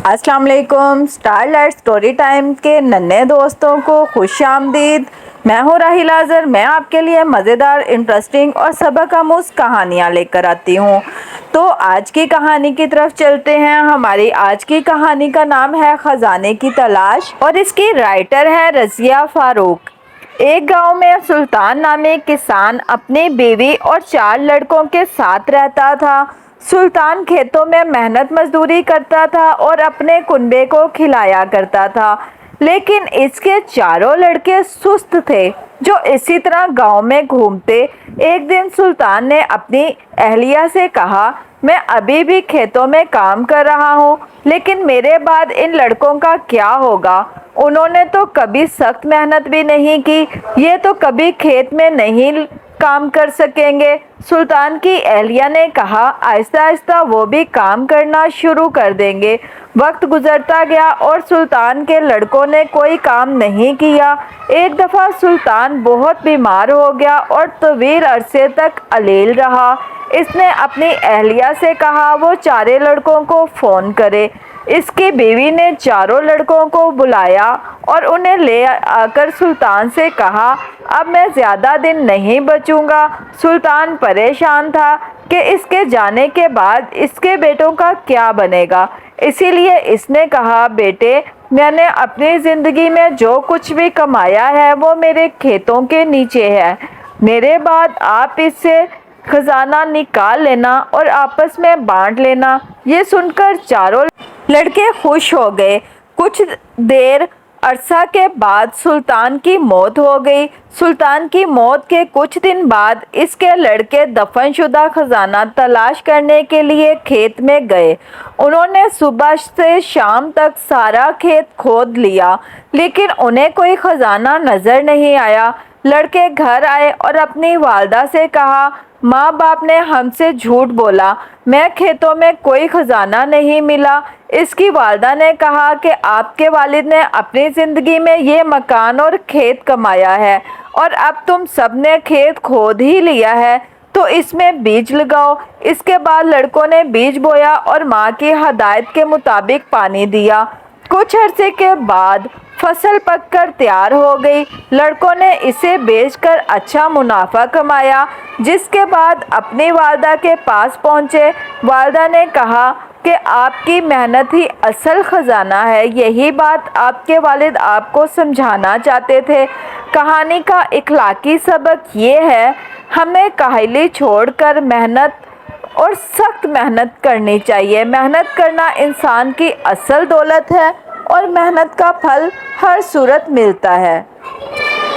अस्सलाम वालेकुम। Starlight story time के नन्हे दोस्तों को खुश आमदीद। मैं हूँ राहिल आज़र। मैं आपके लिए मज़ेदार, इंटरेस्टिंग और सबक आमूज कहानियाँ लेकर आती हूँ। तो आज की कहानी की तरफ चलते हैं। हमारी आज की कहानी का नाम है खजाने की तलाश और इसकी राइटर है रज़िया फ़ारूक। एक गांव में सुल्तान नामे किसान अपनी बीवी और 4 लड़कों के साथ रहता था। सुल्तान खेतों में मेहनत मजदूरी करता था और अपने कुनबे को खिलाया करता था, लेकिन इसके चारों लड़के सुस्त थे जो इसी तरह गांव में घूमते। एक दिन सुल्तान ने अपनी अहलिया से कहा, मैं अभी भी खेतों में काम कर रहा हूँ, लेकिन मेरे बाद इन लड़कों का क्या होगा? उन्होंने तो कभी सख्त मेहनत भी नहीं की, ये तो कभी खेत में नहीं काम कर सकेंगे। सुल्तान की एहलिया ने कहा, आहिस्ता आहिस्ता वो भी काम करना शुरू कर देंगे। वक्त गुजरता गया और सुल्तान के लड़कों ने कोई काम नहीं किया। एक दफ़ा सुल्तान बहुत बीमार हो गया और तवील अरसे तक अलील रहा। इसने अपनी एहलिया से कहा वो 4 लड़कों को फ़ोन करे। इसकी बीवी ने चारों लड़कों को बुलाया और उन्हें ले आकर सुल्तान से कहा, अब मैं ज़्यादा दिन नहीं बचूंगा। सुल्तान परेशान था कि इसके जाने के बाद इसके बेटों का क्या बनेगा। इसीलिए इसने कहा, बेटे, मैंने अपनी ज़िंदगी में जो कुछ भी कमाया है वो मेरे खेतों के नीचे है। मेरे बाद आप इससे खजाना निकाल लेना और आपस में बांट लेना। ये सुनकर चारों लड़के खुश हो गए। कुछ देर अरसा के बाद सुल्तान की मौत हो गई। सुल्तान की मौत के कुछ दिन बाद इसके लड़के दफनशुदा खजाना तलाश करने के लिए खेत में गए। उन्होंने सुबह से शाम तक सारा खेत खोद लिया, लेकिन उन्हें कोई खजाना नजर नहीं आया। लड़के घर आए और अपनी वालदा से कहा, माँ बाप ने हमसे झूठ बोला, मैं खेतों में कोई खजाना नहीं मिला। इसकी वालदा ने कहा कि आपके वालिद ने अपनी ज़िंदगी में ये मकान और खेत कमाया है और अब तुम सब ने खेत खोद ही लिया है, तो इसमें बीज लगाओ। इसके बाद लड़कों ने बीज बोया और माँ की हदायत के मुताबिक पानी दिया। कुछ अरसे के बाद फसल पककर तैयार हो गई। लड़कों ने इसे बेचकर अच्छा मुनाफा कमाया, जिसके बाद अपनी वालदा के पास पहुँचे। वालदा ने कहा कि आपकी मेहनत ही असल खजाना है। यही बात आपके वालिद आपको समझाना चाहते थे। कहानी का इखलाकी सबक ये है, हमें काहली छोड़कर मेहनत और सख्त मेहनत करनी चाहिए। मेहनत करना इंसान की असल दौलत है और मेहनत का फल हर सूरत मिलता है।